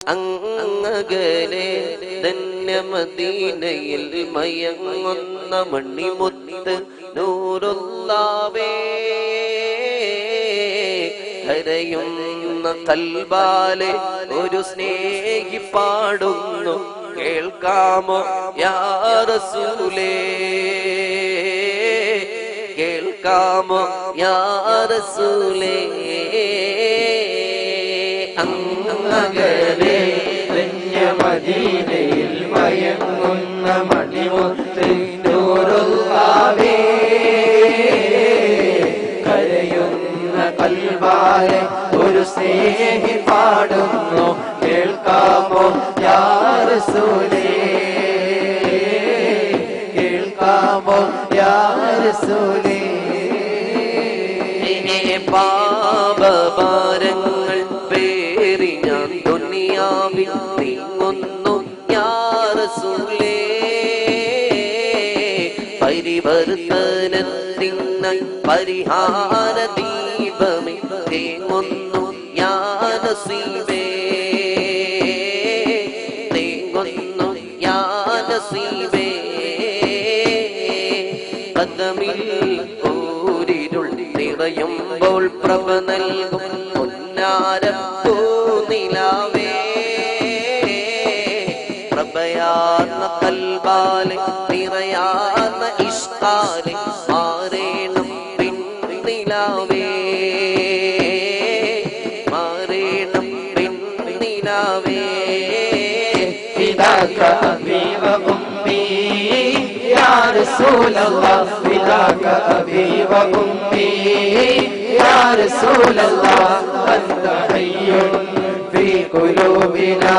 അങ്ങകലെ ധന്യമദീനയിൽ മയങ്ങുന്ന മണിമുത്ത് നൂറുല്ലാവേ കരയുന്ന കൽബാലെ ഒരു സ്നേഹി പാടുന്നു കേൾക്കാമോ യാ റസൂലേ കേൾക്കാമോ യാ റസൂലേ അങ്ങകലെ ധന്യമദീനയിൽ മയങ്ങുന്ന മണിമുത്ത് നൂറുല്ലാവേ കരയുന്ന കൽബാലെ ഒരു സ്നേഹി പാടുന്നു കേൾക്കാമോ യാ റസൂലേ കേൾക്കാമോ യാ റസൂലേ പാപഭാരങ്ങൾ പേറി ഞാൻ ദുനിയാവിൽ നീങ്ങുന്നു യാ റസൂലേ പരിവർത്തനത്തിനായി പരിഹാര ദീപമേ തേങ്ങുന്നു യാ നസീബേ തേങ്ങുന്നു യാ നസീബേ കദമിൽ ഊരിരുൾ നിറയുമ്പോൾ പ്രഭ നൽകും പൊന്നാരപ്പൂനിലാവേ പ്രഭയാർന്ന കൽബാലെ നിറയാർന്ന ഇഷ്കാലെ മാറേണം പിന്നിലാവേ മാറേണം പിന്നിലാവേ فداك أبي وأمي يا رسول الله فداك أبي وأمي يا رسول الله أنت حي في قلوبنا